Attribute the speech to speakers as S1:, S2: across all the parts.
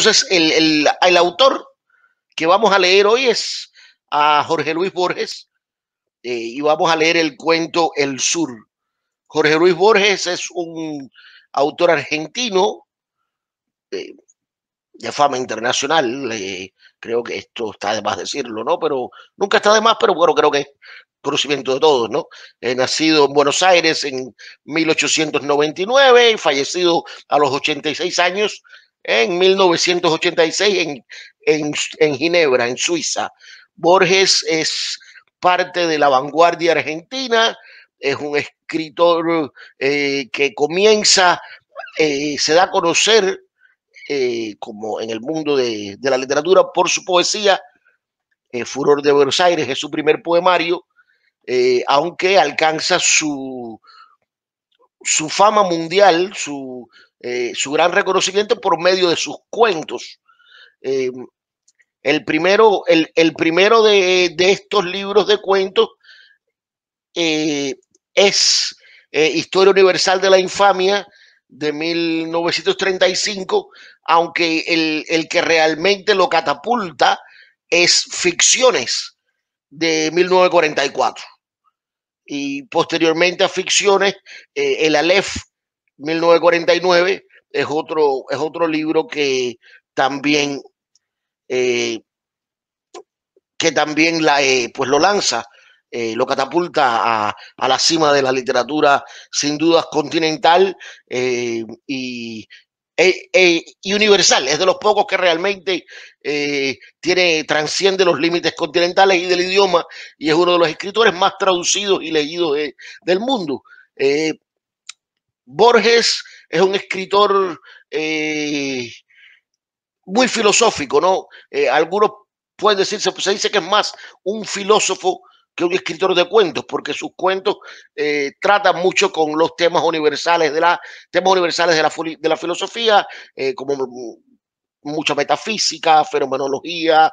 S1: Entonces, el autor que vamos a leer hoy es a Jorge Luis Borges, y vamos a leer el cuento El Sur. Jorge Luis Borges es un autor argentino eh, de fama internacional. Creo que esto está de más decirlo, ¿no? Pero nunca está de más, pero bueno, creo que es conocimiento de todos, ¿no? Nacido en Buenos Aires en 1899 y fallecido a los 86 años en 1986 en Ginebra, en Suiza. Borges es parte de la vanguardia argentina, es un escritor que comienza, se da a conocer como en el mundo de la literatura por su poesía. Furor de Buenos Aires es su primer poemario, aunque alcanza su fama mundial, su gran reconocimiento por medio de sus cuentos. Eh, el primero de estos libros de cuentos es Historia Universal de la Infamia, de 1935, aunque el que realmente lo catapulta es Ficciones, de 1944. Y posteriormente a Ficciones, el Aleph, 1949, es otro libro también, eh, que también pues lo lanza, lo catapulta a la cima de la literatura, sin dudas continental, y universal. Es de los pocos que realmente trasciende los límites continentales y del idioma, y es uno de los escritores más traducidos y leídos del mundo. Borges es un escritor muy filosófico, ¿no? Algunos pueden decir, se dice que es más un filósofo que un escritor de cuentos, porque sus cuentos tratan mucho con los temas universales de la filosofía, como mucha metafísica, fenomenología,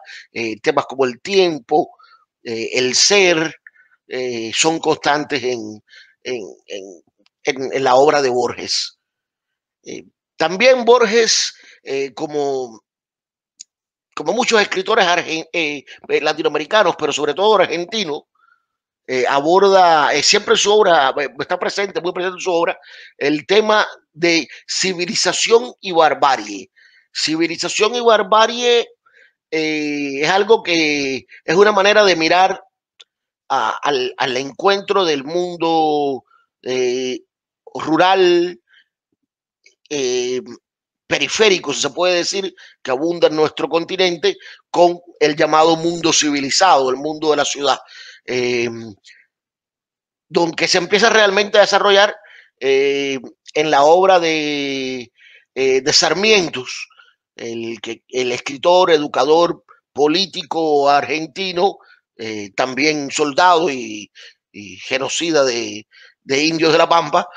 S1: temas como el tiempo, el ser, son constantes en la obra de Borges. También Borges, como muchos escritores latinoamericanos, pero sobre todo argentinos, aborda siempre en su obra, está presente, muy presente en su obra, el tema de civilización y barbarie. Civilización y barbarie es algo que es una manera de mirar al encuentro del mundo rural, eh, periférico, si se puede decir, que abunda en nuestro continente, con el llamado mundo civilizado, el mundo de la ciudad, donde se empieza realmente a desarrollar en la obra de Sarmientos, el escritor, educador, político argentino, también soldado y genocida de indios de la Pampa,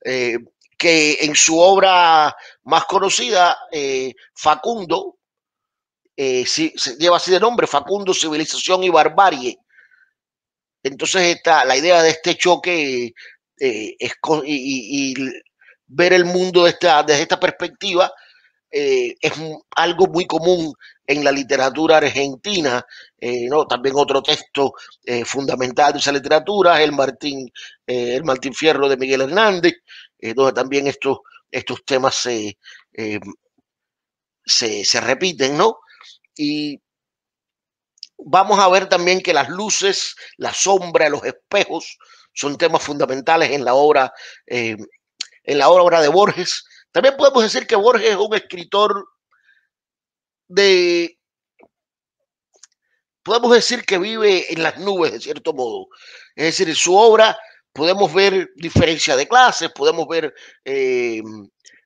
S1: eh, que en su obra más conocida, Facundo, lleva así de nombre, Facundo, Civilización y Barbarie. Entonces la idea de este choque y ver el mundo desde esta perspectiva es algo muy común en la literatura argentina, ¿no? También otro texto fundamental de esa literatura es el Martín Fierro de Miguel Hernández, donde también estos temas se repiten, ¿no? Y vamos a ver también que las luces, la sombra, los espejos son temas fundamentales en la obra de Borges. También podemos decir que Borges es un escritor de, podemos decir que vive en las nubes, de cierto modo. Es decir, en su obra podemos ver diferencia de clases, podemos ver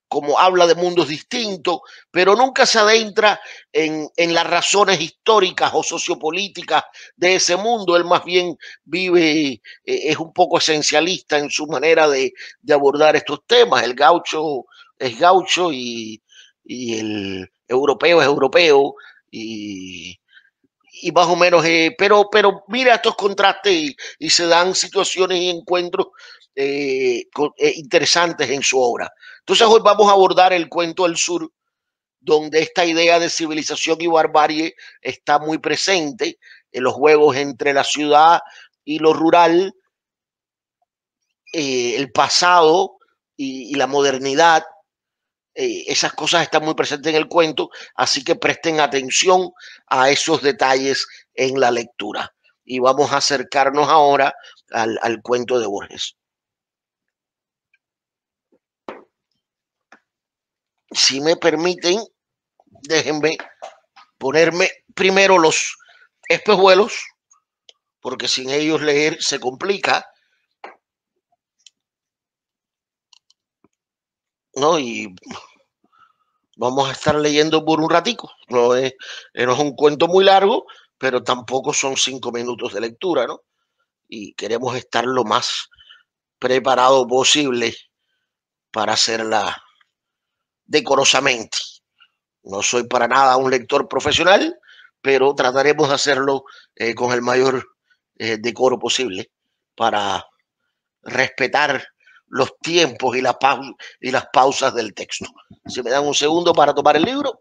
S1: cómo habla de mundos distintos, pero nunca se adentra en las razones históricas o sociopolíticas de ese mundo. Él más bien vive, es un poco esencialista en su manera de abordar estos temas. El gaucho es gaucho y el europeo es europeo, y más o menos, pero mira estos contrastes y se dan situaciones y encuentros interesantes en su obra. Entonces hoy vamos a abordar el cuento del sur, donde esta idea de civilización y barbarie está muy presente en los juegos entre la ciudad y lo rural, el pasado y la modernidad. Esas cosas están muy presentes en el cuento, así que presten atención a esos detalles en la lectura. Y vamos a acercarnos ahora al cuento de Borges. Si me permiten, déjenme ponerme primero los espejuelos, porque sin ellos leer se complica, ¿no? Y vamos a estar leyendo por un ratico. No es un cuento muy largo, pero tampoco son 5 minutos de lectura, ¿no? Y queremos estar lo más preparado posible para hacerla decorosamente. No soy para nada un lector profesional, pero trataremos de hacerlo con el mayor decoro posible para respetar los tiempos y las pausas del texto. Si me dan un segundo para tomar el libro.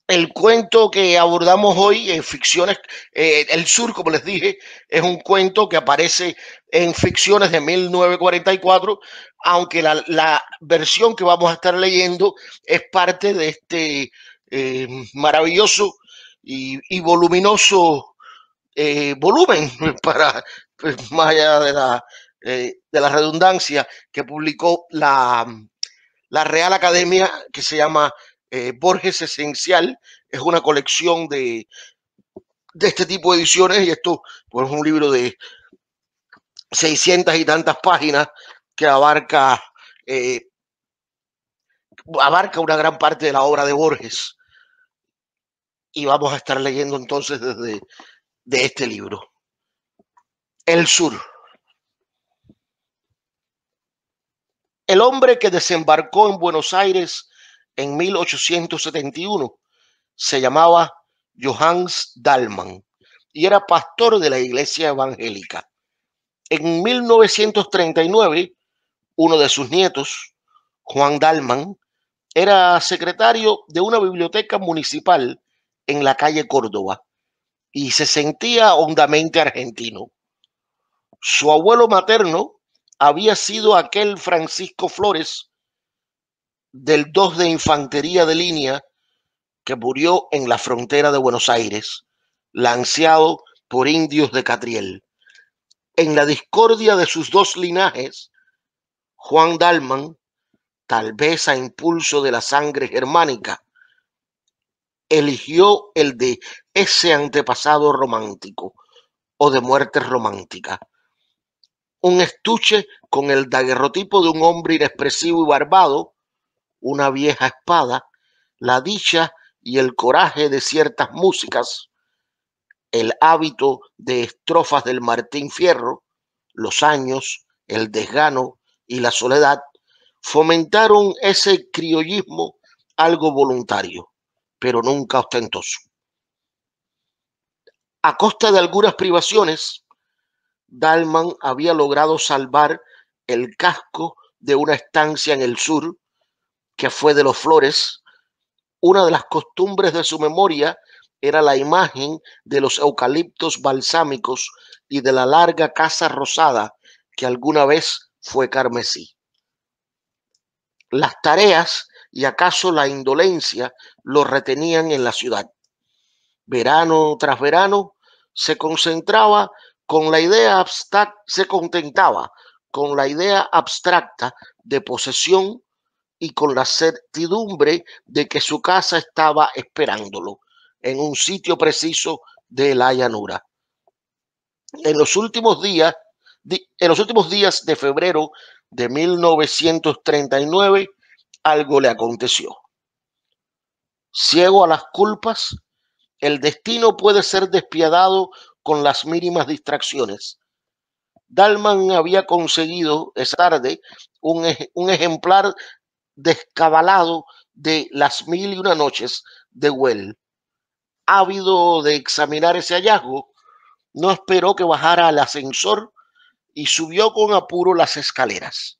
S1: El cuento que abordamos hoy en ficciones, El Sur, como les dije, es un cuento que aparece en Ficciones de 1944, aunque la versión que vamos a estar leyendo es parte de este maravilloso y voluminoso volumen, para pues, más allá de la redundancia, que publicó la Real Academia, que se llama Borges Esencial. Es una colección de este tipo de ediciones, y esto pues, es un libro de 600 y tantas páginas que eh, abarca una gran parte de la obra de Borges. Y vamos a estar leyendo entonces de este libro. El Sur. El hombre que desembarcó en Buenos Aires en 1871 se llamaba Johannes Dahlmann y era pastor de la iglesia evangélica. En 1939, uno de sus nietos, Juan Dahlmann, era secretario de una biblioteca municipal en la calle Córdoba y se sentía hondamente argentino. Su abuelo materno había sido aquel Francisco Flores del 2 de Infantería de Línea que murió en la frontera de Buenos Aires, lanceado por indios de Catriel. En la discordia de sus dos linajes, Juan Dahlmann, tal vez a impulso de la sangre germánica, eligió el de ese antepasado romántico o de muerte romántica. Un estuche con el daguerrotipo de un hombre inexpresivo y barbado, una vieja espada, la dicha y el coraje de ciertas músicas, el hábito de estrofas del Martín Fierro, los años, el desgano y la soledad fomentaron ese criollismo algo voluntario, pero nunca ostentoso. A costa de algunas privaciones, Dahlmann había logrado salvar el casco de una estancia en el sur, que fue de los Flores. Una de las costumbres de su memoria era la imagen de los eucaliptos balsámicos y de la larga casa rosada que alguna vez fue carmesí. Las tareas y acaso la indolencia lo retenían en la ciudad. Verano tras verano se contentaba con la idea abstracta de posesión y con la certidumbre de que su casa estaba esperándolo en un sitio preciso de la llanura. En los últimos días de febrero de 1939, algo le aconteció. Ciego a las culpas, el destino puede ser despiadado con las mínimas distracciones. Dalman había conseguido esa tarde un ejemplar descabalado de Las Mil y una Noches de Well. Ávido de examinar ese hallazgo, no esperó que bajara al ascensor y subió con apuro las escaleras.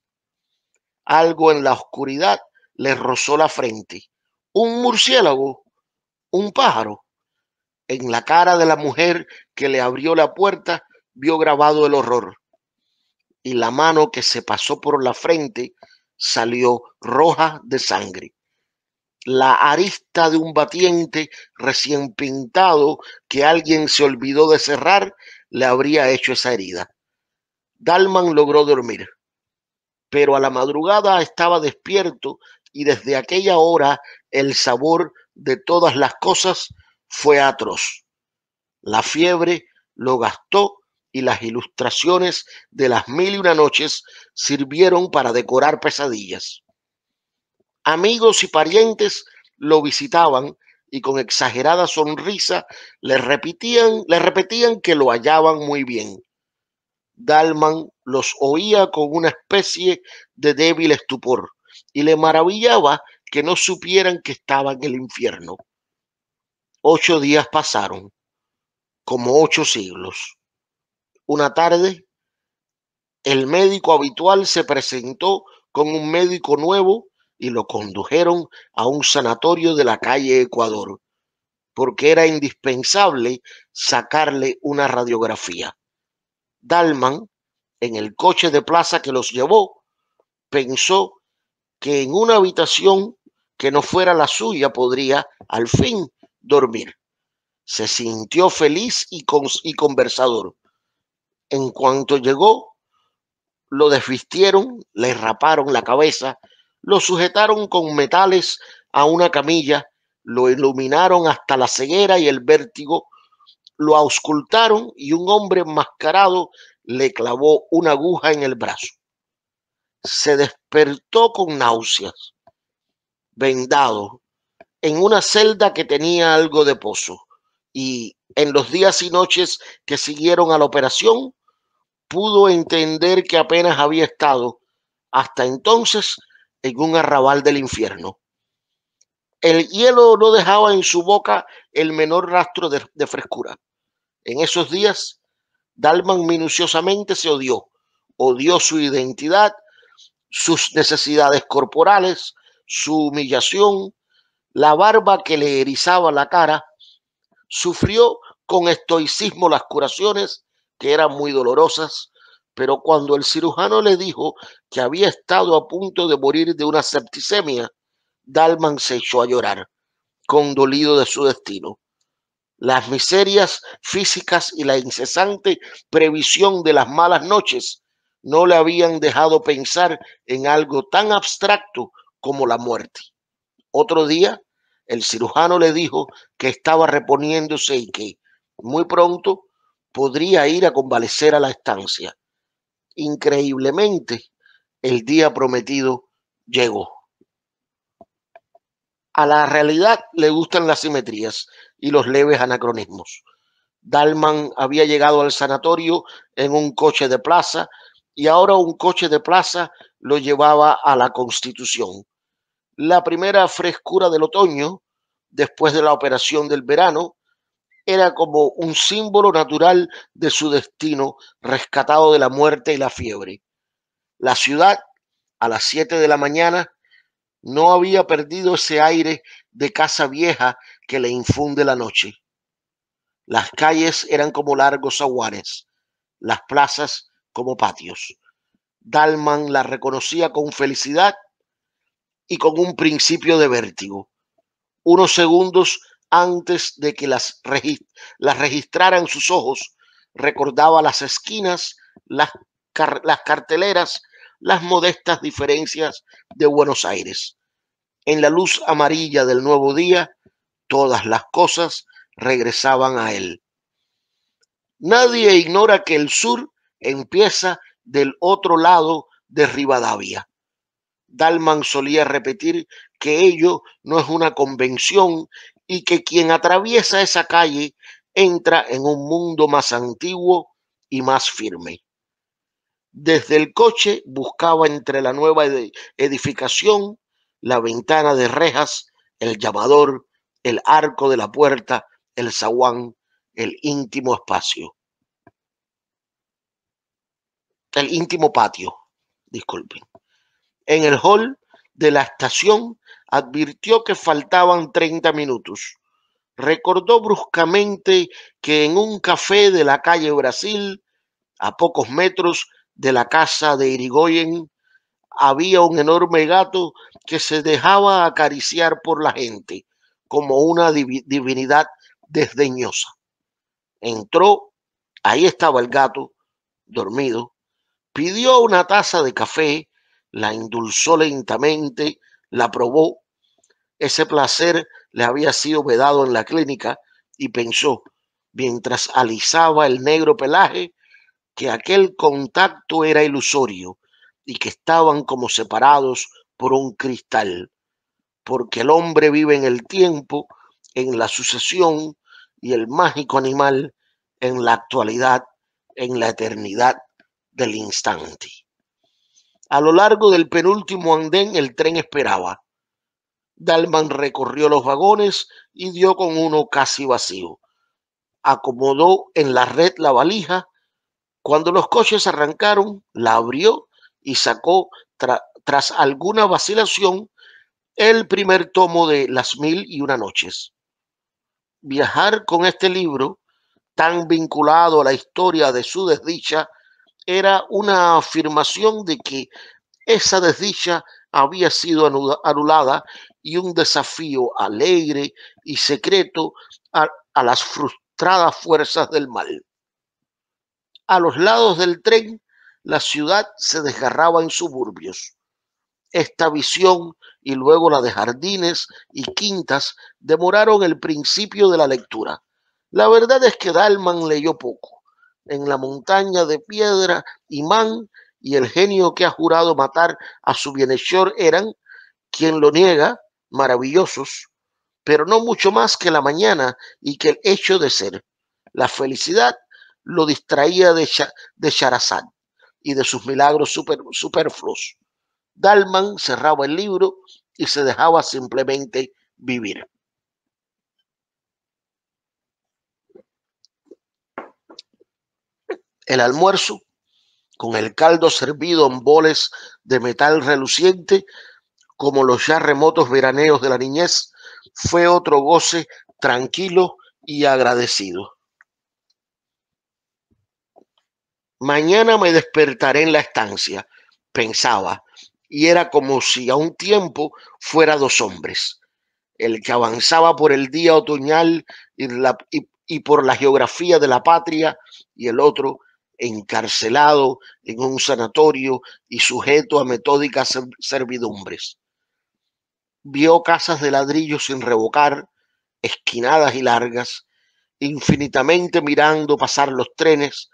S1: Algo en la oscuridad le rozó la frente. Un murciélago, un pájaro. En la cara de la mujer que le abrió la puerta vio grabado el horror, y la mano que se pasó por la frente salió roja de sangre. La arista de un batiente recién pintado que alguien se olvidó de cerrar le habría hecho esa herida. Dalman logró dormir, pero a la madrugada estaba despierto y desde aquella hora el sabor de todas las cosas fue atroz. La fiebre lo gastó y las ilustraciones de Las Mil y una Noches sirvieron para decorar pesadillas. Amigos y parientes lo visitaban y con exagerada sonrisa le repetían que lo hallaban muy bien. Dalman los oía con una especie de débil estupor y le maravillaba que no supieran que estaba en el infierno. 8 días pasaron, como 8 siglos. Una tarde, el médico habitual se presentó con un médico nuevo y lo condujeron a un sanatorio de la calle Ecuador, porque era indispensable sacarle una radiografía. Dalman, en el coche de plaza que los llevó, pensó que en una habitación que no fuera la suya podría, al fin, dormir. Se sintió feliz y conversador. En cuanto llegó, lo desvistieron, le raparon la cabeza, lo sujetaron con metales a una camilla, lo iluminaron hasta la ceguera y el vértigo, lo auscultaron y un hombre enmascarado le clavó una aguja en el brazo. Se despertó con náuseas, vendado, en una celda que tenía algo de pozo, y en los días y noches que siguieron a la operación, pudo entender que apenas había estado hasta entonces en un arrabal del infierno. El hielo no dejaba en su boca el menor rastro de frescura. En esos días, Dalman minuciosamente se odió. Odió su identidad, sus necesidades corporales, su humillación, la barba que le erizaba la cara. Sufrió con estoicismo las curaciones, que eran muy dolorosas, pero cuando el cirujano le dijo que había estado a punto de morir de una septicemia, Dalman se echó a llorar, condolido de su destino. Las miserias físicas y la incesante previsión de las malas noches no le habían dejado pensar en algo tan abstracto como la muerte. Otro día, el cirujano le dijo que estaba reponiéndose y que muy pronto podría ir a convalecer a la estancia. Increíblemente, el día prometido llegó. A la realidad le gustan las simetrías y los leves anacronismos. Dalman había llegado al sanatorio en un coche de plaza y ahora un coche de plaza lo llevaba a la Constitución. La primera frescura del otoño, después de la operación del verano, era como un símbolo natural de su destino rescatado de la muerte y la fiebre. La ciudad, a las 7 de la mañana, no había perdido ese aire de casa vieja que le infunde la noche. Las calles eran como largos zaguanes, las plazas como patios. Dalman la reconocía con felicidad y con un principio de vértigo. Unos segundos antes de que las registraran sus ojos, recordaba las esquinas, las carteleras, las modestas diferencias de Buenos Aires. En la luz amarilla del nuevo día, todas las cosas regresaban a él. Nadie ignora que el sur empieza del otro lado de Rivadavia. Dalman solía repetir que ello no es una convención y que quien atraviesa esa calle entra en un mundo más antiguo y más firme. Desde el coche buscaba entre la nueva edificación, la ventana de rejas, el llamador, el arco de la puerta, el zaguán, el íntimo espacio, el íntimo patio, disculpen. En el hall de la estación advirtió que faltaban 30 minutos. Recordó bruscamente que en un café de la calle Brasil, a pocos metros de la casa de Irigoyen, había un enorme gato que se dejaba acariciar por la gente como una divinidad desdeñosa. Entró, ahí estaba el gato, dormido, pidió una taza de café, la endulzó lentamente, la probó. Ese placer le había sido vedado en la clínica y pensó, mientras alisaba el negro pelaje, que aquel contacto era ilusorio y que estaban como separados por un cristal, porque el hombre vive en el tiempo, en la sucesión, y el mágico animal en la actualidad, en la eternidad del instante. A lo largo del penúltimo andén el tren esperaba. Dalman recorrió los vagones y dio con uno casi vacío. Acomodó en la red la valija. Cuando los coches arrancaron, la abrió y sacó, tras alguna vacilación, el primer tomo de Las Mil y una Noches. Viajar con este libro, tan vinculado a la historia de su desdicha, era una afirmación de que esa desdicha había sido anulada y un desafío alegre y secreto a las frustradas fuerzas del mal. A los lados del tren, la ciudad se desgarraba en suburbios. Esta visión y luego la de jardines y quintas demoraron el principio de la lectura. La verdad es que Dalman leyó poco. En la montaña de piedra, Imán y el genio que ha jurado matar a su bienhechor eran, quien lo niega, maravillosos, pero no mucho más que la mañana y que el hecho de ser. La felicidad lo distraía de Sharazad y de sus milagros superfluos. Dalman cerraba el libro y se dejaba simplemente vivir. El almuerzo, con el caldo servido en boles de metal reluciente, como los ya remotos veraneos de la niñez, fue otro goce tranquilo y agradecido. Mañana me despertaré en la estancia, pensaba, y era como si a un tiempo fuera dos hombres, el que avanzaba por el día otoñal y por la geografía de la patria, y el otro encarcelado en un sanatorio y sujeto a metódicas servidumbres. Vio casas de ladrillo sin revocar, esquinadas y largas, infinitamente mirando pasar los trenes,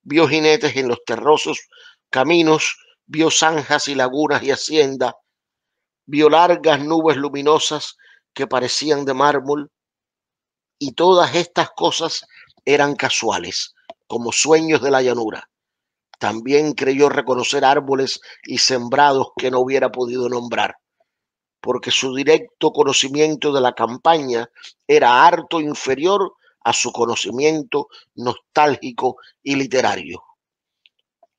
S1: vio jinetes en los terrosos caminos, vio zanjas y lagunas y hacienda, vio largas nubes luminosas que parecían de mármol, y todas estas cosas eran casuales, como sueños de la llanura. También creyó reconocer árboles y sembrados que no hubiera podido nombrar, porque su directo conocimiento de la campaña era harto inferior a su conocimiento nostálgico y literario.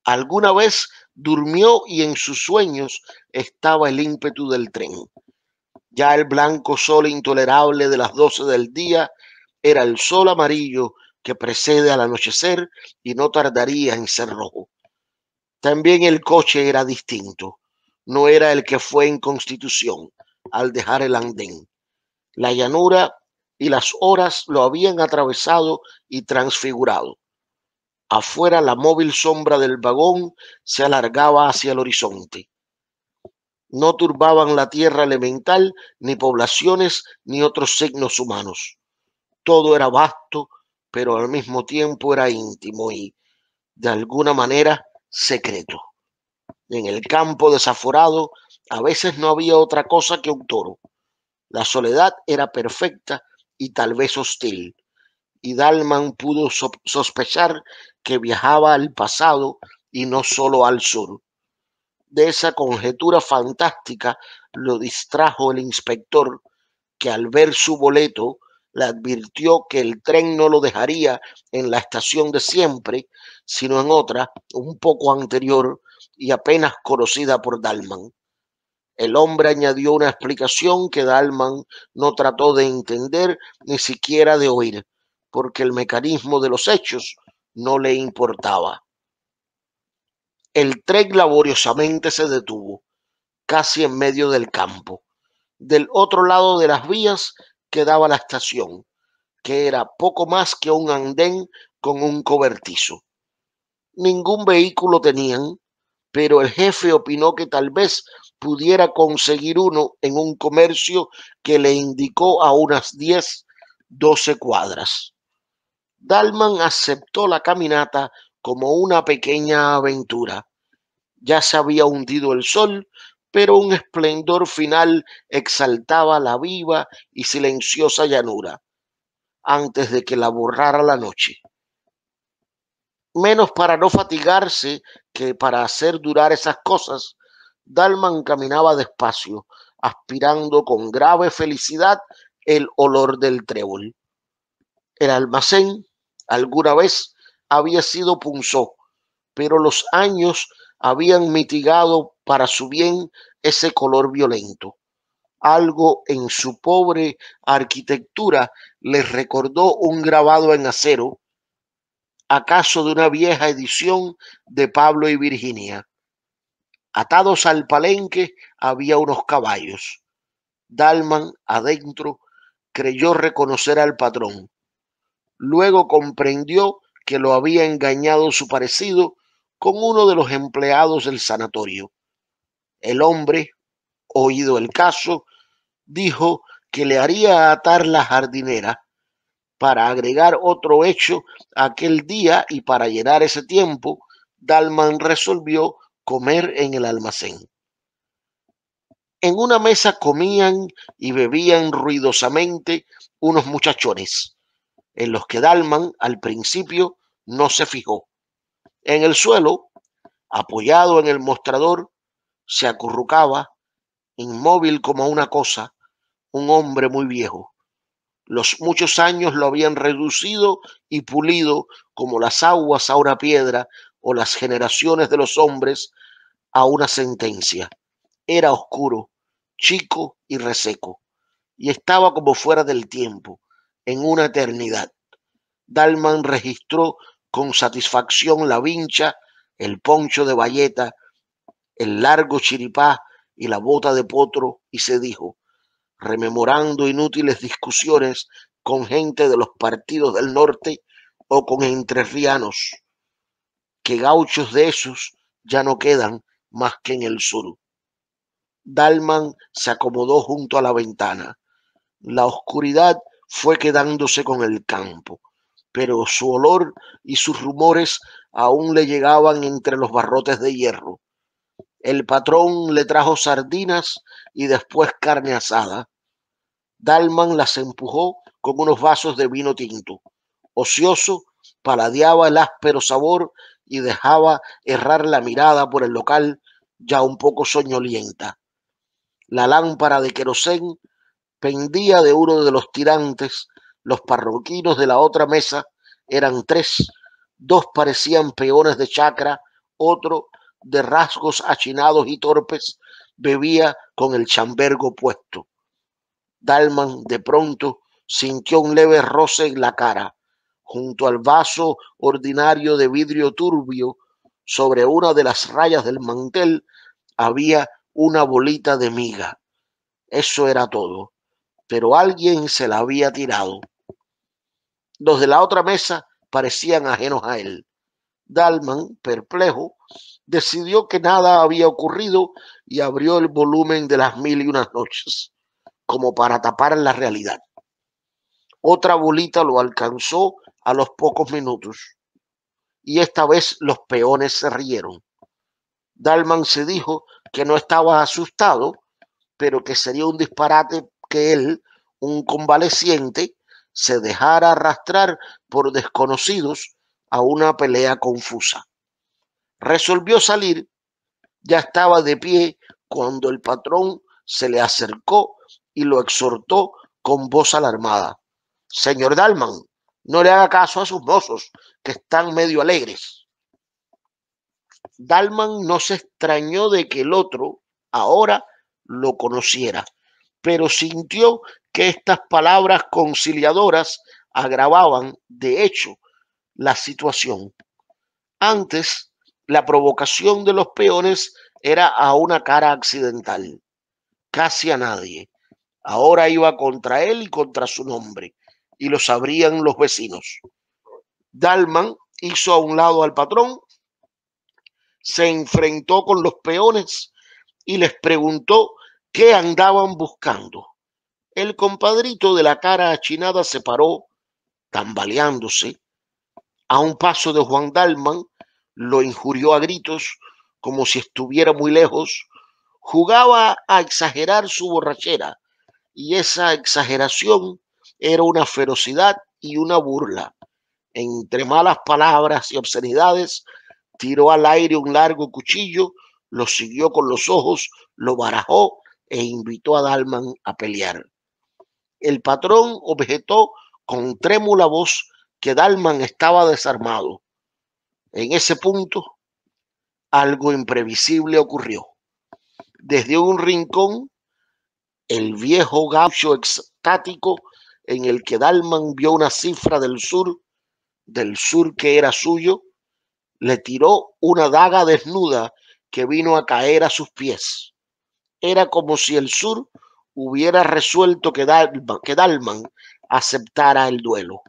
S1: Alguna vez durmió y en sus sueños estaba el ímpetu del tren. Ya el blanco sol intolerable de las 12 del día era el sol amarillo que precede al anochecer y no tardaría en ser rojo. También el coche era distinto. No era el que fue en Constitución al dejar el andén. La llanura y las horas lo habían atravesado y transfigurado. Afuera la móvil sombra del vagón se alargaba hacia el horizonte. No turbaban la tierra elemental, ni poblaciones, ni otros signos humanos. Todo era vasto, pero al mismo tiempo era íntimo y, de alguna manera, secreto. En el campo desaforado A veces no había otra cosa que un toro. La soledad era perfecta y tal vez hostil, y Dalman pudo sospechar que viajaba al pasado y no solo al sur. De esa conjetura fantástica lo distrajo el inspector, que al ver su boleto le advirtió que el tren no lo dejaría en la estación de siempre, sino en otra, un poco anterior y apenas conocida por Dalman. El hombre añadió una explicación que Dalman no trató de entender ni siquiera de oír, porque el mecanismo de los hechos no le importaba. El tren laboriosamente se detuvo, casi en medio del campo. Del otro lado de las vías quedaba la estación, que era poco más que un andén con un cobertizo. Ningún vehículo tenían, pero el jefe opinó que tal vez pudiera conseguir uno en un comercio que le indicó a unas 10, 12 cuadras. Dalman aceptó la caminata como una pequeña aventura. Ya se había hundido el sol, pero un esplendor final exaltaba la viva y silenciosa llanura antes de que la borrara la noche. Menos para no fatigarse que para hacer durar esas cosas, Dalman caminaba despacio, aspirando con grave felicidad el olor del trébol. El almacén alguna vez había sido punzó, pero los años habían mitigado para su bien ese color violento. Algo en su pobre arquitectura les recordó un grabado en acero, acaso de una vieja edición de Pablo y Virginia. Atados al palenque había unos caballos. Dalman, adentro, creyó reconocer al patrón. Luego comprendió que lo había engañado su parecido con uno de los empleados del sanatorio. El hombre, oído el caso, dijo que le haría atar la jardinera para agregar otro hecho aquel día, y para llenar ese tiempo, Dalman resolvió comer en el almacén. En una mesa comían y bebían ruidosamente unos muchachones, en los que Dalman al principio no se fijó. En el suelo, apoyado en el mostrador, se acurrucaba, inmóvil como una cosa, un hombre muy viejo. Los muchos años lo habían reducido y pulido como las aguas a una piedra o las generaciones de los hombres a una sentencia. Era oscuro, chico y reseco, y estaba como fuera del tiempo, en una eternidad. Dalman registró con satisfacción la vincha, el poncho de bayeta, el largo chiripá y la bota de potro, y se dijo, rememorando inútiles discusiones con gente de los partidos del norte o con entrerrianos, que gauchos de esos ya no quedan más que en el sur. Dalman se acomodó junto a la ventana. La oscuridad fue quedándose con el campo, pero su olor y sus rumores aún le llegaban entre los barrotes de hierro. El patrón le trajo sardinas y después carne asada. Dalman las empujó con unos vasos de vino tinto. Ocioso, paladeaba el áspero sabor y dejaba errar la mirada por el local, ya un poco soñolienta. La lámpara de querosén pendía de uno de los tirantes. Los parroquinos de la otra mesa eran tres. Dos parecían peones de chacra, otro, de rasgos achinados y torpes, bebía con el chambergo puesto. Dalman de pronto sintió un leve roce en la cara. Junto al vaso ordinario de vidrio turbio, sobre una de las rayas del mantel, había una bolita de miga. Eso era todo, pero alguien se la había tirado. Los de la otra mesa parecían ajenos a él. Dalman, perplejo, decidió que nada había ocurrido y abrió el volumen de Las Mil y Unas Noches, como para tapar la realidad. Otra bolita lo alcanzó a los pocos minutos, y esta vez los peones se rieron. Dalman se dijo que no estaba asustado, pero que sería un disparate que él, un convaleciente, se dejara arrastrar por desconocidos a una pelea confusa. Resolvió salir, ya estaba de pie cuando el patrón se le acercó y lo exhortó con voz alarmada. Señor Dalman, no le haga caso a sus mozos, que están medio alegres. Dalman no se extrañó de que el otro ahora lo conociera, pero sintió que estas palabras conciliadoras agravaban, de hecho, la situación. Antes, la provocación de los peones era a una cara accidental, casi a nadie. Ahora iba contra él y contra su nombre, y lo sabrían los vecinos. Dalman hizo a un lado al patrón, se enfrentó con los peones y les preguntó qué andaban buscando. El compadrito de la cara achinada se paró, tambaleándose. A un paso de Juan Dalman, lo injurió a gritos, como si estuviera muy lejos. Jugaba a exagerar su borrachera, y esa exageración era una ferocidad y una burla. Entre malas palabras y obscenidades, tiró al aire un largo cuchillo, lo siguió con los ojos, lo barajó e invitó a Dalman a pelear. El patrón objetó con trémula voz que Dalman estaba desarmado. En ese punto, algo imprevisible ocurrió. Desde un rincón, el viejo gaucho extático en el que Dalman vio una cifra del sur que era suyo, le tiró una daga desnuda que vino a caer a sus pies. Era como si el sur hubiera resuelto que Dalman aceptara el duelo.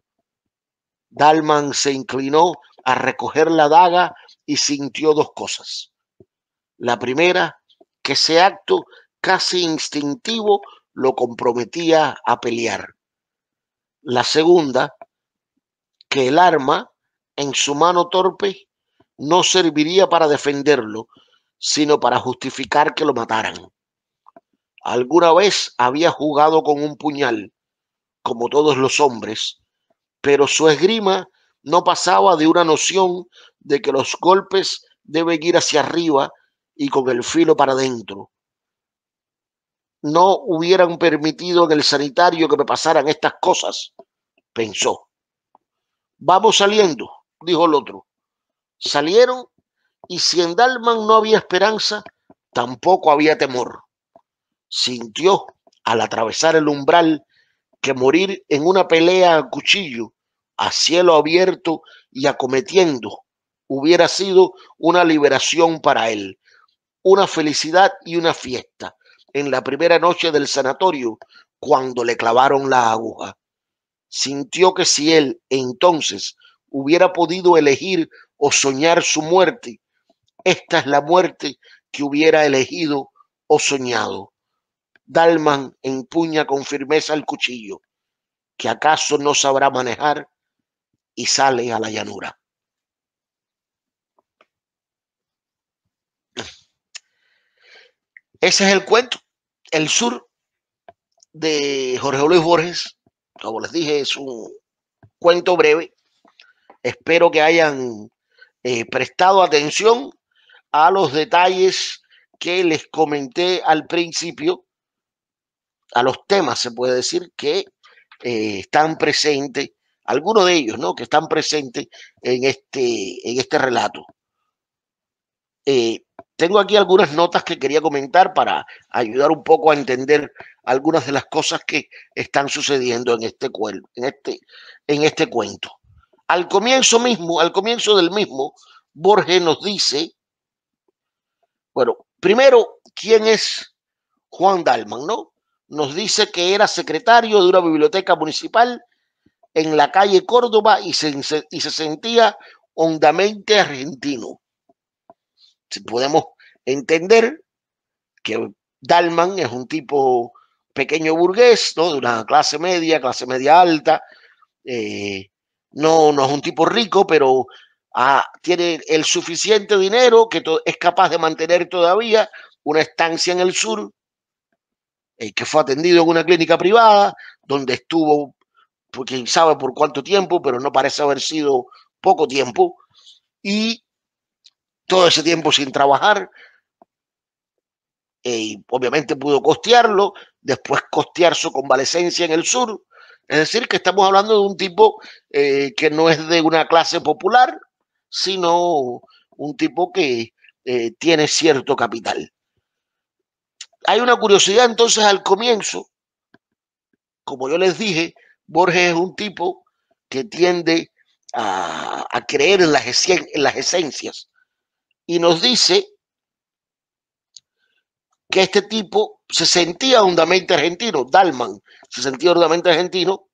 S1: Dalman se inclinó a recoger la daga y sintió dos cosas. La primera, que ese acto casi instintivo lo comprometía a pelear. La segunda, que el arma en su mano torpe no serviría para defenderlo, sino para justificar que lo mataran. Alguna vez había jugado con un puñal, como todos los hombres, pero su esgrima no pasaba de una noción de que los golpes deben ir hacia arriba y con el filo para adentro. No hubieran permitido en el sanitario que me pasaran estas cosas, pensó. Vamos saliendo, dijo el otro. Salieron, y si en Dalman no había esperanza, tampoco había temor. Sintió, al atravesar el umbral, que morir en una pelea a cuchillo, a cielo abierto y acometiendo, hubiera sido una liberación para él, una felicidad y una fiesta en la primera noche del sanatorio, cuando le clavaron la aguja. Sintió que si él entonces hubiera podido elegir o soñar su muerte, esta es la muerte que hubiera elegido o soñado. Dalman empuña con firmeza el cuchillo, que acaso no sabrá manejar, y sale a la llanura. Ese es el cuento, el sur de Jorge Luis Borges. Como les dije, es un cuento breve. Espero que hayan prestado atención a los detalles que les comenté al principio, a los temas, se puede decir, que están presentes, algunos de ellos, ¿no?, que están presentes en este relato. Tengo aquí algunas notas que quería comentar para ayudar un poco a entender algunas de las cosas que están sucediendo en este cuento. Al comienzo del mismo, Borges nos dice, bueno, primero, ¿quién es Juan Dalman, no? Nos dice que era secretario de una biblioteca municipal en la calle Córdoba y se sentía hondamente argentino. Si podemos entender que Dalman es un tipo pequeño burgués, ¿no?, de una clase media alta, no es un tipo rico, pero tiene el suficiente dinero que es capaz de mantener todavía una estancia en el sur, que fue atendido en una clínica privada, donde estuvo, pues, quién sabe por cuánto tiempo, pero no parece haber sido poco tiempo, y todo ese tiempo sin trabajar, obviamente pudo costearlo, después costear su convalecencia en el sur. Es decir, que estamos hablando de un tipo que no es de una clase popular, sino un tipo que tiene cierto capital. Hay una curiosidad entonces al comienzo. Como yo les dije, Borges es un tipo que tiende a creer en las esencias, y nos dice que este tipo se sentía hondamente argentino, Dalman se sentía hondamente argentino,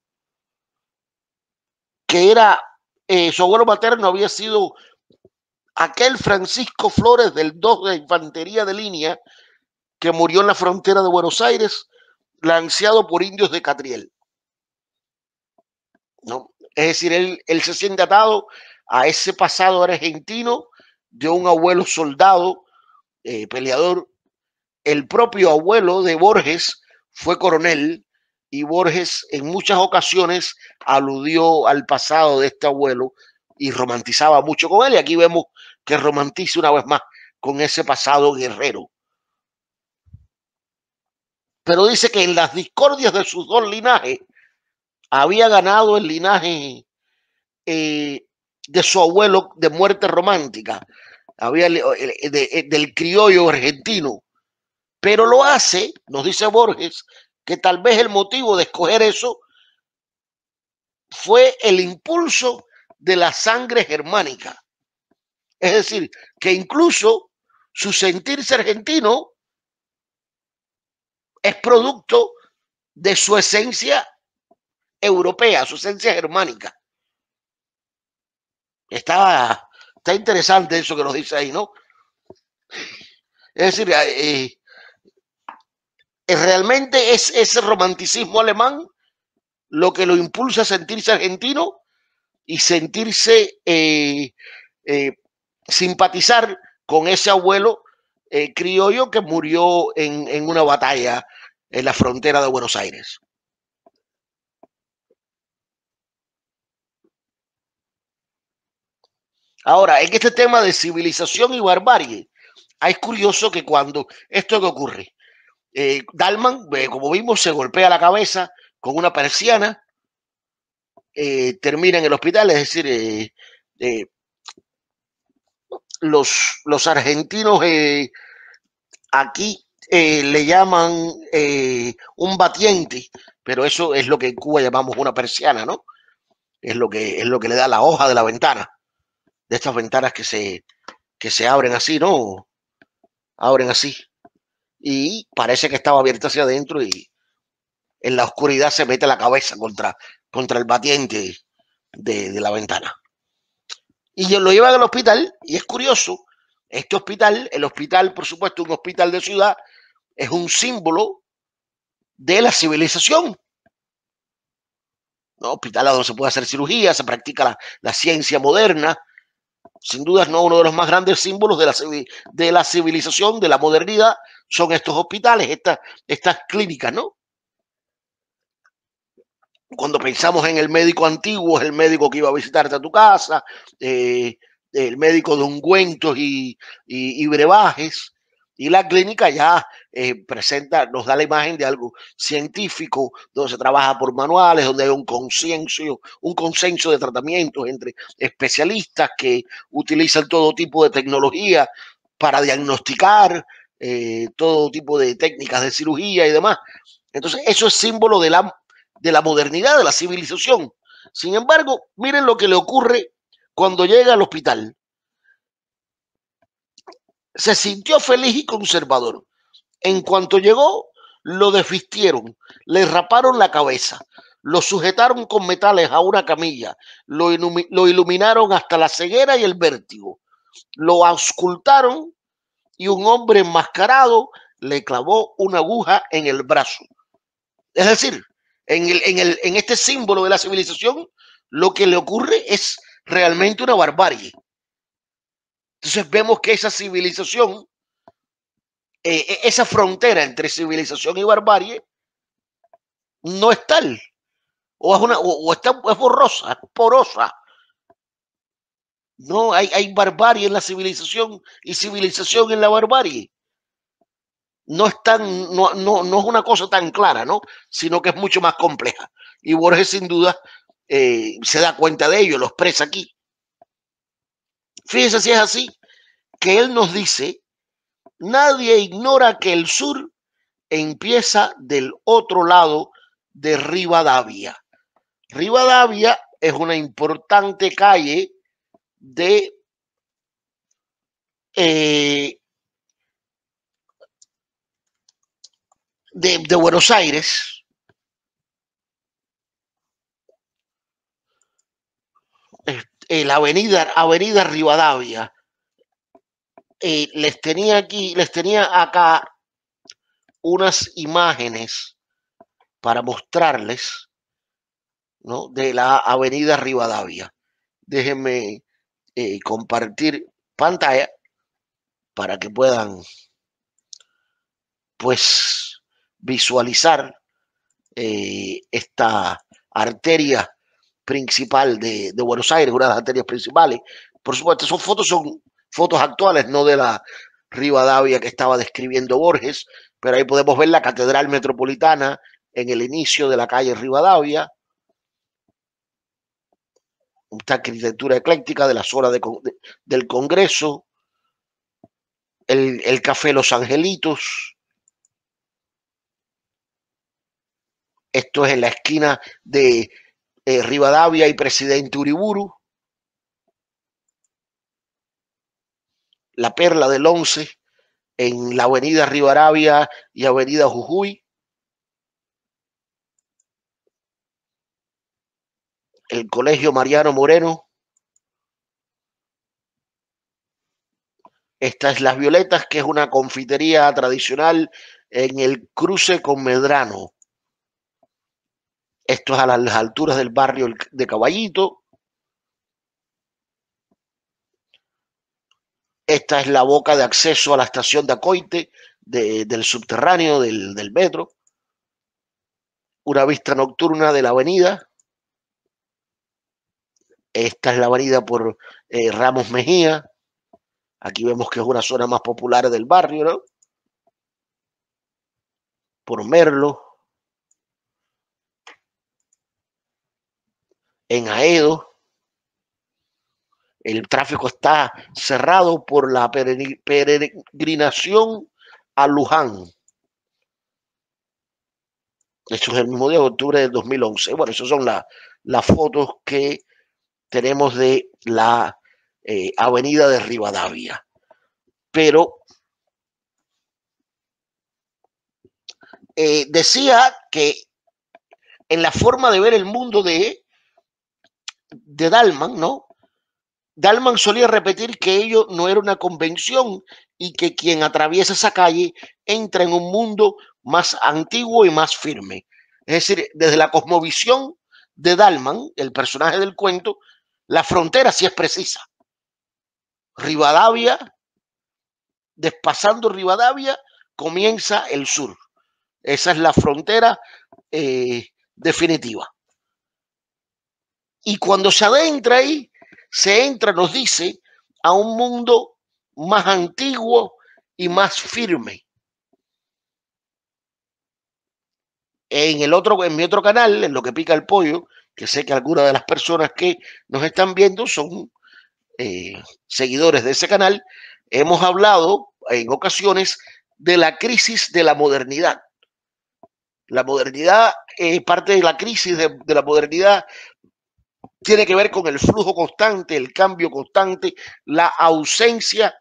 S1: que era, su abuelo materno había sido aquel Francisco Flores del 2 de Infantería de Línea que murió en la frontera de Buenos Aires, lanceado por indios de Catriel, ¿no? Es decir, él se siente atado a ese pasado argentino de un abuelo soldado, peleador. El propio abuelo de Borges fue coronel, y Borges en muchas ocasiones aludió al pasado de este abuelo y romantizaba mucho con él. Y aquí vemos que romantiza una vez más con ese pasado guerrero. Pero dice que en las discordias de sus dos linajes había ganado el linaje de su abuelo de muerte romántica, del criollo argentino. Pero lo hace, nos dice Borges, que tal vez el motivo de escoger eso fue el impulso de la sangre germánica. Es decir, que incluso su sentirse argentino es producto de su esencia europea, su esencia germánica. Está interesante eso que nos dice ahí, ¿no? Es decir, realmente es ese romanticismo alemán lo que lo impulsa a sentirse argentino y sentirse simpatizar con ese abuelo criollo que murió en una batalla en la frontera de Buenos Aires. Ahora, en este tema de civilización y barbarie, es curioso que cuando esto que ocurre, Dalman, como vimos, se golpea la cabeza con una persiana, termina en el hospital. Es decir, los argentinos aquí le llaman un batiente, pero eso es lo que en Cuba llamamos una persiana, ¿no? Es lo que le da la hoja de la ventana, de estas ventanas que se abren así, ¿no? Abren así. Y parece que estaba abierta hacia adentro, y en la oscuridad se mete la cabeza contra el batiente de la ventana. Y lo llevan al hospital, y es curioso, este hospital, el hospital, por supuesto, un hospital de ciudad, es un símbolo de la civilización, ¿no? Hospital donde se puede hacer cirugía, se practica la ciencia moderna. Sin duda, no, uno de los más grandes símbolos de la civilización, de la modernidad, son estos hospitales, estas clínicas, ¿no? Cuando pensamos en el médico antiguo, es el médico que iba a visitarte a tu casa, el médico de ungüentos y brebajes, y la clínica ya nos da la imagen de algo científico, donde se trabaja por manuales, donde hay un consenso de tratamientos entre especialistas que utilizan todo tipo de tecnología para diagnosticar, todo tipo de técnicas de cirugía y demás. Entonces, eso es símbolo de la modernidad, de la civilización. Sin embargo, miren lo que le ocurre cuando llega al hospital. Se sintió feliz y conservador. En cuanto llegó, lo desvistieron, le raparon la cabeza, lo sujetaron con metales a una camilla, lo iluminaron hasta la ceguera y el vértigo, lo auscultaron, y un hombre enmascarado le clavó una aguja en el brazo. Es decir, en este símbolo de la civilización, lo que le ocurre es realmente una barbarie. Entonces vemos que esa civilización esa frontera entre civilización y barbarie no es tal, es borrosa, es porosa. No, hay barbarie en la civilización y civilización en la barbarie. No es no es una cosa tan clara, ¿no? Sino que es mucho más compleja. Y Borges, sin duda, se da cuenta de ello, lo expresa aquí. Fíjense si es así, que él nos dice: nadie ignora que el sur empieza del otro lado de Rivadavia. Rivadavia es una importante calle de de Buenos Aires. La avenida Rivadavia. Les tenía acá unas imágenes para mostrarles, ¿no?, de la avenida Rivadavia. Déjenme compartir pantalla para que puedan, pues, visualizar esta arteria principal de Buenos Aires, una de las arterias principales. Por supuesto, son fotos actuales, no de la Rivadavia que estaba describiendo Borges, pero ahí podemos ver la Catedral Metropolitana en el inicio de la calle Rivadavia, esta arquitectura ecléctica de la zona del Congreso, el Café Los Angelitos. Esto es en la esquina de Rivadavia y Presidente Uriburu. La Perla del Once en la avenida Rivadavia y avenida Jujuy. El Colegio Mariano Moreno. Esta es Las Violetas, que es una confitería tradicional en el cruce con Medrano. Esto es a las alturas del barrio de Caballito. Esta es la boca de acceso a la estación de Acoite del subterráneo del metro. Una vista nocturna de la avenida. Esta es la avenida por Ramos Mejía. Aquí vemos que es una zona más popular del barrio, ¿no? Por Merlo. En Aedo. El tráfico está cerrado por la peregrinación a Luján. Esto es el mismo día de octubre del 2011. Bueno, esas son las fotos que tenemos de la avenida de Rivadavia. Pero decía que en la forma de ver el mundo de Dalman, ¿no? Dalman solía repetir que ello no era una convención y que quien atraviesa esa calle entra en un mundo más antiguo y más firme. Es decir, desde la cosmovisión de Dalman, el personaje del cuento, la frontera sí es precisa. Rivadavia, despasando Rivadavia, comienza el sur. Esa es la frontera definitiva. Y cuando se adentra ahí, se entra, nos dice, a un mundo más antiguo y más firme. En mi otro canal, en Lo que pica el pollo, que sé que algunas de las personas que nos están viendo son seguidores de ese canal, hemos hablado en ocasiones de la crisis de la modernidad. La modernidad, parte de la crisis de la modernidad tiene que ver con el flujo constante, el cambio constante, la ausencia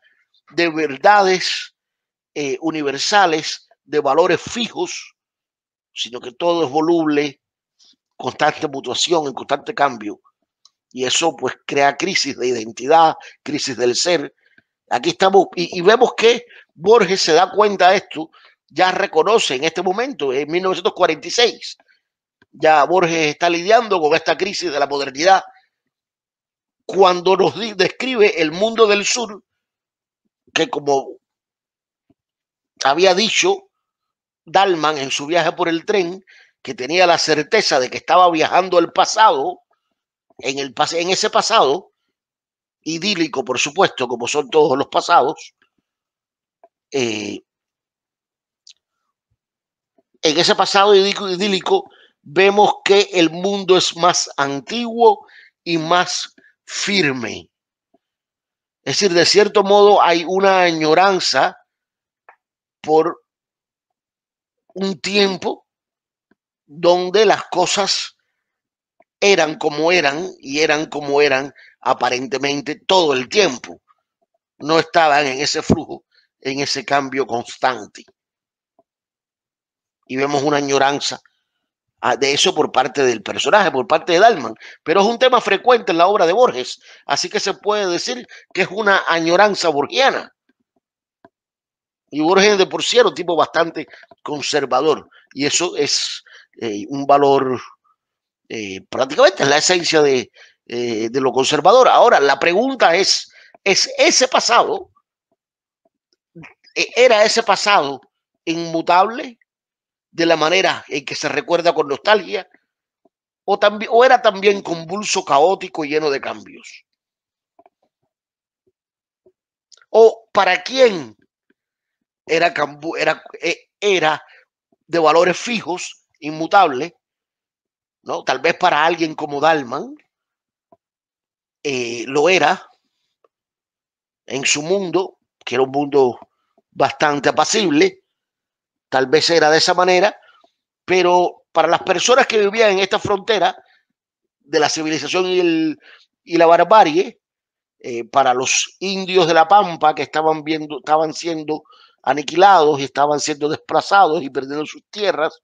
S1: de verdades universales, de valores fijos, sino que todo es voluble, constante mutuación, en constante cambio. Y eso pues crea crisis de identidad, crisis del ser. Aquí estamos y vemos que Borges se da cuenta de esto, ya reconoce en este momento, en 1946, ya Borges está lidiando con esta crisis de la modernidad cuando nos describe el mundo del sur, que como había dicho Dalman en su viaje por el tren que tenía la certeza de que estaba viajando al pasado, en ese pasado idílico, por supuesto, como son todos los pasados. En ese pasado idílico vemos que el mundo es más antiguo y más firme. Es decir, de cierto modo hay una añoranza por un tiempo donde las cosas eran como eran y eran como eran aparentemente todo el tiempo. No estaban en ese flujo, en ese cambio constante. Y vemos una añoranza de eso por parte del personaje, por parte de Dalman. Pero es un tema frecuente en la obra de Borges, así que se puede decir que es una añoranza borgiana. Y Borges de por sí era un tipo bastante conservador, y eso es un valor, prácticamente es la esencia de lo conservador. Ahora, la pregunta ¿es ese pasado, era ese pasado inmutable de la manera en que se recuerda con nostalgia, o era también convulso, caótico y lleno de cambios? ¿O para quién era de valores fijos, inmutables? ¿No? Tal vez para alguien como Dalman lo era en su mundo, que era un mundo bastante apacible, tal vez era de esa manera, pero para las personas que vivían en esta frontera de la civilización y la barbarie, para los indios de la Pampa que estaban siendo aniquilados y estaban siendo desplazados y perdiendo sus tierras,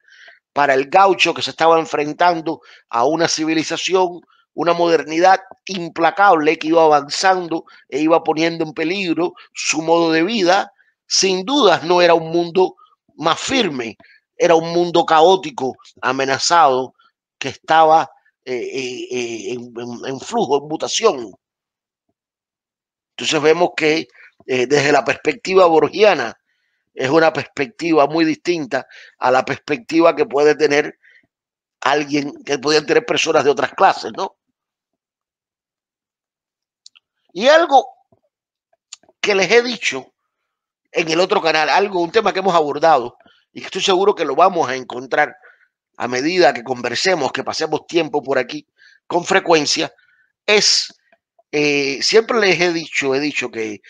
S1: para el gaucho que se estaba enfrentando a una civilización, una modernidad implacable que iba avanzando e iba poniendo en peligro su modo de vida. Sin dudas no era un mundo más firme, era un mundo caótico, amenazado, que estaba en flujo, en mutación. Entonces vemos que desde la perspectiva borgiana es una perspectiva muy distinta a la perspectiva que puede tener alguien, que podían tener personas de otras clases, ¿no? Y algo que les he dicho en el otro canal, un tema que hemos abordado y que estoy seguro que lo vamos a encontrar a medida que conversemos, que pasemos tiempo por aquí con frecuencia, es, siempre les he dicho que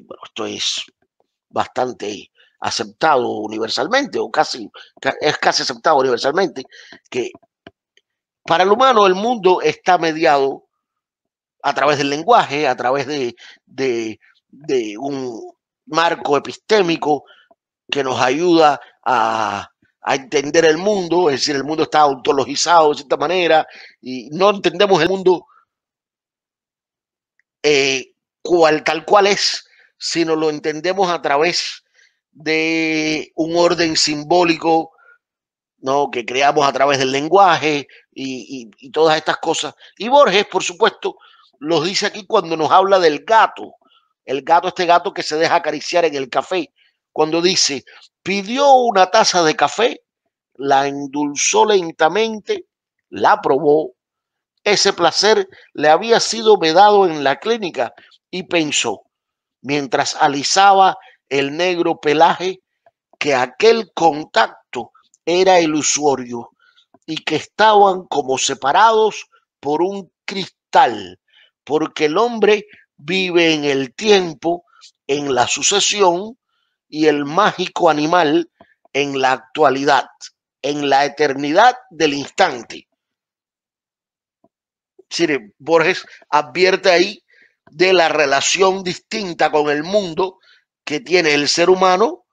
S1: bueno, esto es bastante aceptado universalmente, o es casi aceptado universalmente, que para el humano el mundo está mediado a través del lenguaje, a través de un marco epistémico que nos ayuda a entender el mundo. Es decir, el mundo está ontologizado de cierta manera y no entendemos el mundo tal cual es, sino lo entendemos a través de un orden simbólico, ¿no?, que creamos a través del lenguaje y todas estas cosas. Y Borges, por supuesto, los dice aquí cuando nos habla del gato. El gato, este gato que se deja acariciar en el café, cuando dice, pidió una taza de café, la endulzó lentamente, la probó. Ese placer le había sido vedado en la clínica y pensó, mientras alisaba el negro pelaje, que aquel contacto era ilusorio y que estaban como separados por un cristal, porque el hombre vive en el tiempo, en la sucesión, y el mágico animal en la actualidad, en la eternidad del instante. Sí, Borges advierte ahí de la relación distinta con el mundo que tiene el ser humano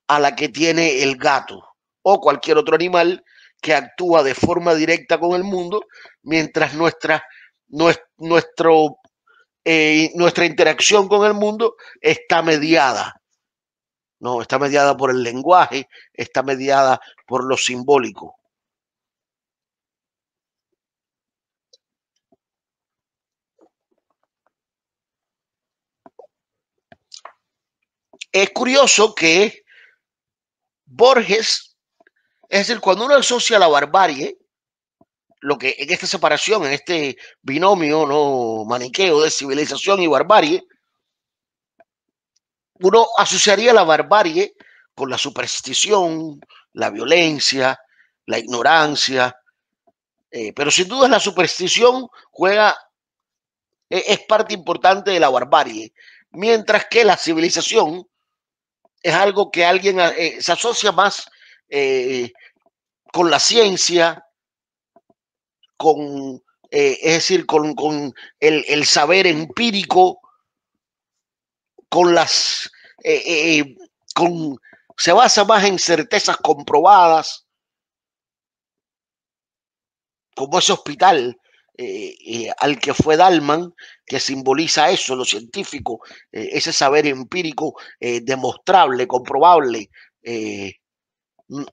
S1: a la que tiene el gato o cualquier otro animal que actúa de forma directa con el mundo, mientras nuestra interacción con el mundo está mediada, ¿no? Está mediada por el lenguaje, está mediada por lo simbólico. Es curioso que Borges, es decir, cuando uno asocia la barbarie, lo que en esta separación, en este binomio no maniqueo de civilización y barbarie, uno asociaría la barbarie con la superstición, la violencia, la ignorancia, pero sin duda la superstición juega, es parte importante de la barbarie, mientras que la civilización es algo que alguien se asocia más eh, con la ciencia, con, es decir, con el saber empírico, con las, con, se basa más en certezas comprobadas, como ese hospital al que fue Dalman, que simboliza eso, lo científico, ese saber empírico demostrable, comprobable,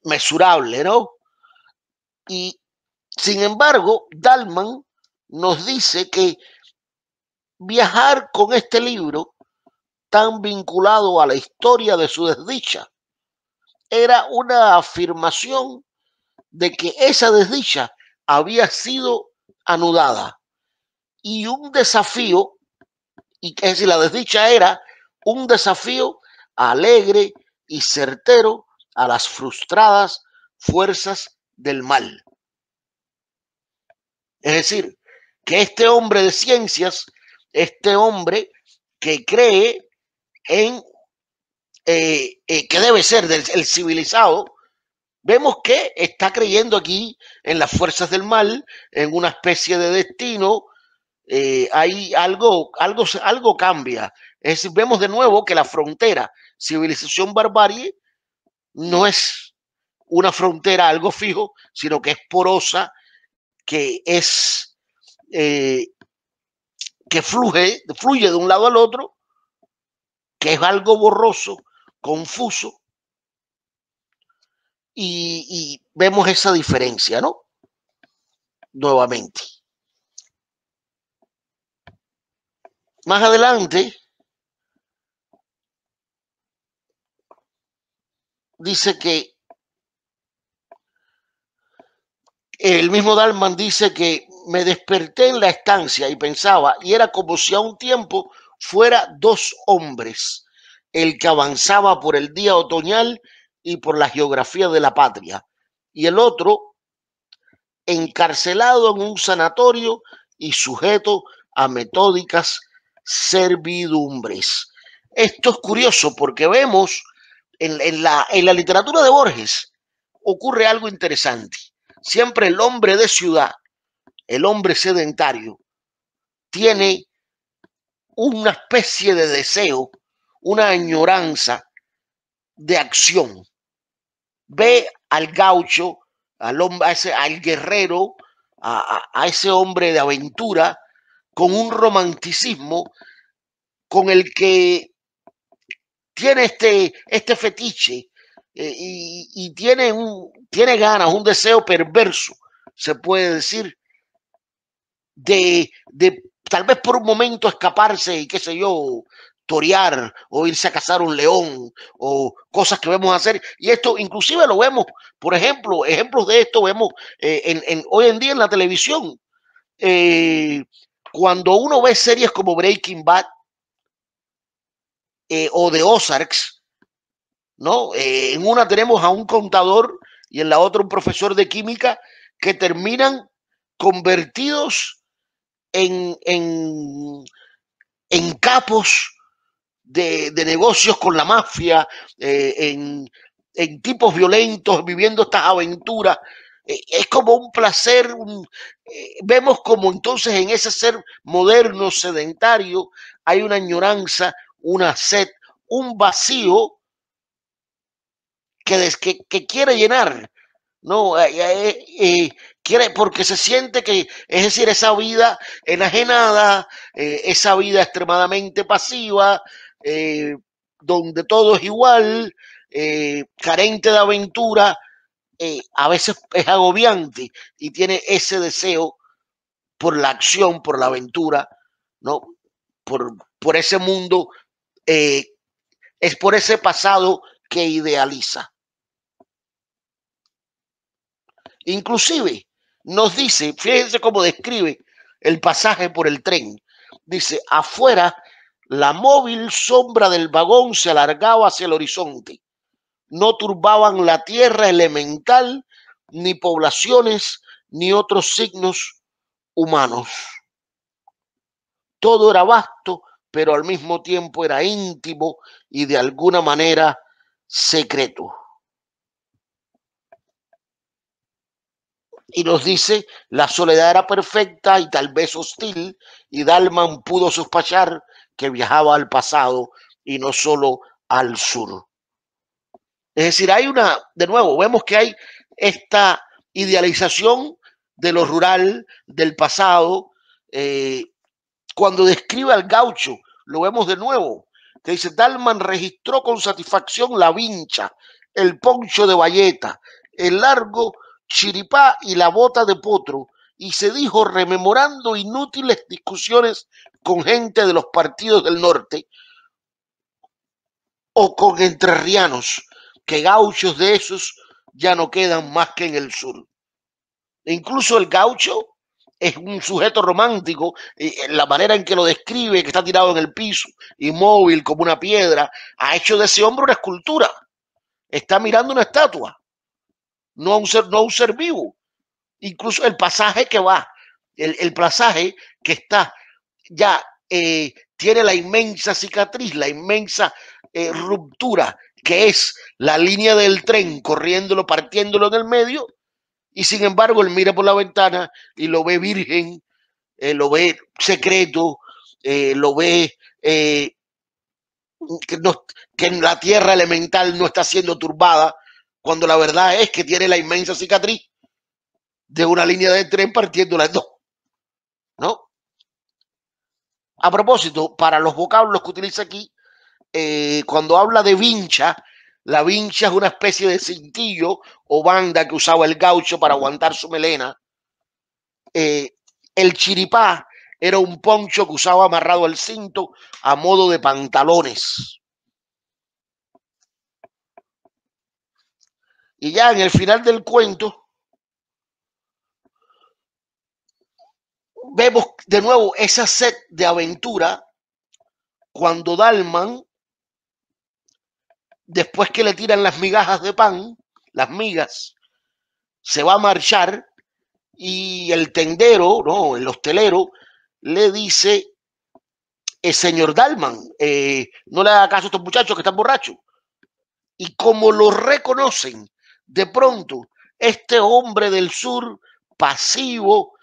S1: mesurable, ¿no? Y sin embargo, Dalman nos dice que viajar con este libro tan vinculado a la historia de su desdicha era una afirmación de que esa desdicha había sido anudada y un desafío, y es decir, la desdicha era un desafío alegre y certero a las frustradas fuerzas del mal. Es decir, que este hombre de ciencias, este hombre que cree en que debe ser el civilizado, vemos que está creyendo aquí en las fuerzas del mal, en una especie de destino. Hay algo cambia. Es decir, vemos de nuevo que la frontera civilización-barbarie no es una frontera algo fijo, sino que es porosa, que es que fluye de un lado al otro, que es algo borroso, confuso, y vemos esa diferencia, ¿no? Nuevamente. Más adelante dice que el mismo Dalman dice que me desperté en la estancia y pensaba, y era como si a un tiempo fuera dos hombres, el que avanzaba por el día otoñal y por la geografía de la patria, y el otro encarcelado en un sanatorio y sujeto a metódicas servidumbres. Esto es curioso porque vemos en la literatura de Borges ocurre algo interesante. Siempre el hombre de ciudad, el hombre sedentario, tiene una especie de deseo, una añoranza de acción. Ve al gaucho, al, hombre, al guerrero, a ese hombre de aventura, con un romanticismo con el que tiene este fetiche y tiene ganas, un deseo perverso, se puede decir, de tal vez por un momento escaparse y qué sé yo, torear o irse a cazar un león o cosas que vemos hacer. Y esto inclusive lo vemos, por ejemplo, ejemplos de esto vemos hoy en día en la televisión. Cuando uno ve series como Breaking Bad o The Ozarks, ¿no? En una tenemos a un contador y en la otra un profesor de química que terminan convertidos en capos de negocios con la mafia, en tipos violentos, viviendo estas aventuras. Es como un placer, vemos como entonces en ese ser moderno, sedentario, hay una añoranza, una sed, un vacío que quiere llenar, ¿no? Quiere, porque se siente que, es decir, esa vida enajenada, esa vida extremadamente pasiva, donde todo es igual, carente de aventura, a veces es agobiante y tiene ese deseo por la acción, por la aventura, ¿no? Por ese mundo, es por ese pasado que idealiza. Inclusive nos dice, fíjense cómo describe el pasaje por el tren. Dice, afuera la móvil sombra del vagón se alargaba hacia el horizonte. No turbaban la tierra elemental, ni poblaciones, ni otros signos humanos. Todo era vasto, pero al mismo tiempo era íntimo y de alguna manera secreto. Y nos dice, la soledad era perfecta y tal vez hostil, y Dalman pudo sospechar que viajaba al pasado y no solo al sur. Es decir, hay una, de nuevo, vemos que hay esta idealización de lo rural, del pasado. Cuando describe al gaucho, lo vemos de nuevo, que dice, Dalman registró con satisfacción la vincha, el poncho de bayeta, el largo chiripá y la bota de potro, y se dijo, rememorando inútiles discusiones con gente de los partidos del norte o con entrerrianos, que gauchos de esos ya no quedan más que en el sur. E incluso el gaucho es un sujeto romántico, la manera en que lo describe, que está tirado en el piso, inmóvil como una piedra, ha hecho de ese hombre una escultura. Está mirando una estatua, no a un ser vivo. Incluso el pasaje que va, el pasaje que está ya tiene la inmensa cicatriz, la inmensa ruptura, que es la línea del tren corriéndolo, partiéndolo en el medio, y sin embargo él mira por la ventana y lo ve virgen, lo ve secreto, lo ve que la tierra elemental no está siendo turbada, cuando la verdad es que tiene la inmensa cicatriz de una línea de tren partiéndola en dos, ¿no? A propósito, para los vocablos que utiliza aquí, cuando habla de vincha, la vincha es una especie de cintillo o banda que usaba el gaucho para aguantar su melena. El chiripá era un poncho que usaba amarrado al cinto a modo de pantalones. Y ya en el final del cuento vemos de nuevo esa sed de aventura cuando Dalman, después que le tiran las migajas de pan, las migas, se va a marchar y el tendero, no, el hostelero, le dice, señor Dalman, no le haga caso a estos muchachos que están borrachos. Y como lo reconocen, de pronto, este hombre del sur, pasivo,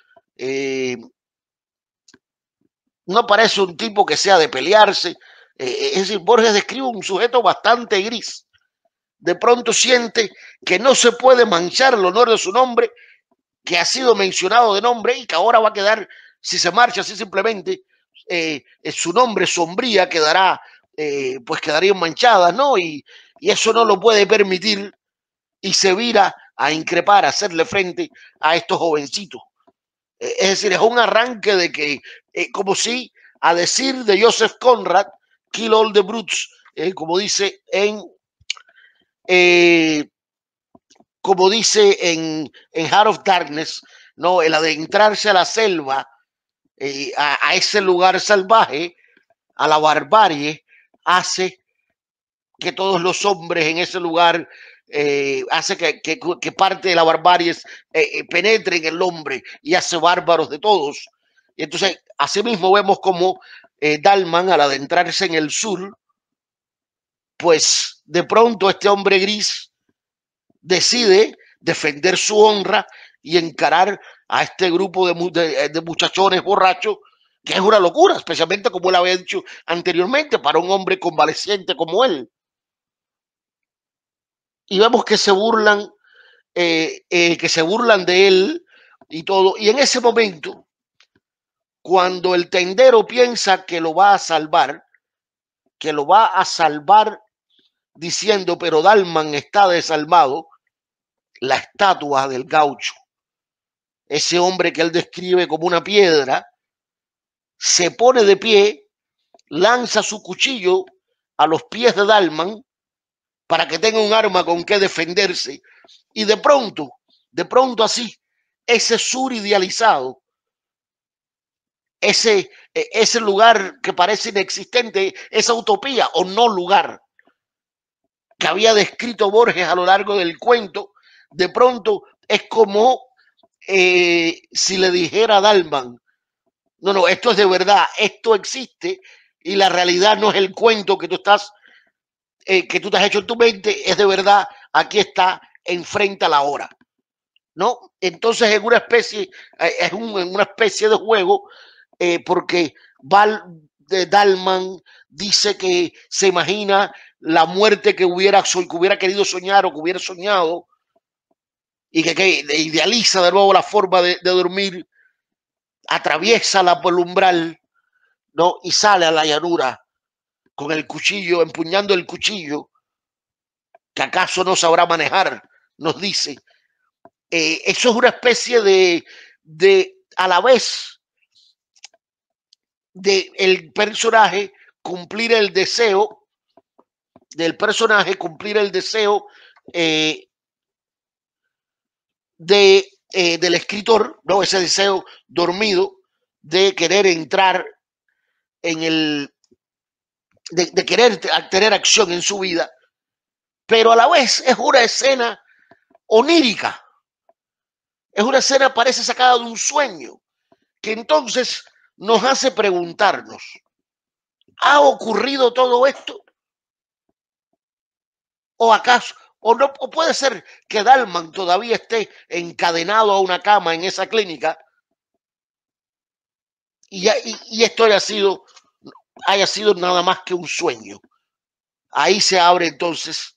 S1: no parece un tipo que sea de pelearse. Es decir, Borges describe un sujeto bastante gris. De pronto siente que no se puede manchar el honor de su nombre, que ha sido mencionado de nombre y que ahora va a quedar, si se marcha así simplemente, su nombre sombría quedará, pues quedaría manchada, ¿no? Y eso no lo puede permitir y se vira a increpar, a hacerle frente a estos jovencitos. Es decir, es un arranque de que, como si, a decir de Joseph Conrad, kill all the brutes, eh, como dice en Heart of Darkness, ¿no? El adentrarse a la selva, a ese lugar salvaje, a la barbarie, hace que todos los hombres en ese lugar, hace que parte de la barbarie penetre en el hombre y hace bárbaros de todos. Y entonces, asimismo vemos como Dalman, al adentrarse en el sur, pues de pronto este hombre gris decide defender su honra y encarar a este grupo de muchachones borrachos, que es una locura, especialmente como él había dicho anteriormente, para un hombre convaleciente como él. Y vemos que se burlan de él y todo. Y en ese momento, cuando el tendero piensa que lo va a salvar, diciendo, pero Dalman está desalmado, la estatua del gaucho, ese hombre que él describe como una piedra, se pone de pie, lanza su cuchillo a los pies de Dalman para que tenga un arma con que defenderse, y de pronto De pronto así, ese sur idealizado, ese lugar que parece inexistente, esa utopía o no lugar que había descrito Borges a lo largo del cuento, de pronto es como si le dijera a Dalman, no, esto es de verdad, esto existe y la realidad no es el cuento que tú te has hecho en tu mente, es de verdad, aquí está, enfrenta la hora, ¿no? Entonces es una especie, una especie de juego, porque Dalman dice que se imagina la muerte que hubiera querido soñar o que hubiera soñado y que idealiza de nuevo la forma de dormir, atraviesa por el umbral, ¿no? Y sale a la llanura con el cuchillo, empuñando el cuchillo, que acaso no sabrá manejar, nos dice. Eso es una especie de a la vez de el personaje cumplir el deseo del personaje, cumplir el deseo eh, del escritor, ¿no? Ese deseo dormido de querer entrar en de querer tener acción en su vida, pero a la vez es una escena onírica, es una escena parece sacada de un sueño, que entonces nos hace preguntarnos, ¿ha ocurrido todo esto? ¿O acaso, o no, o puede ser que Dalman todavía esté encadenado a una cama en esa clínica y esto haya sido nada más que un sueño? Ahí se abre entonces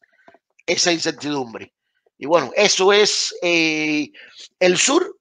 S1: esa incertidumbre. Y bueno, eso es El Sur,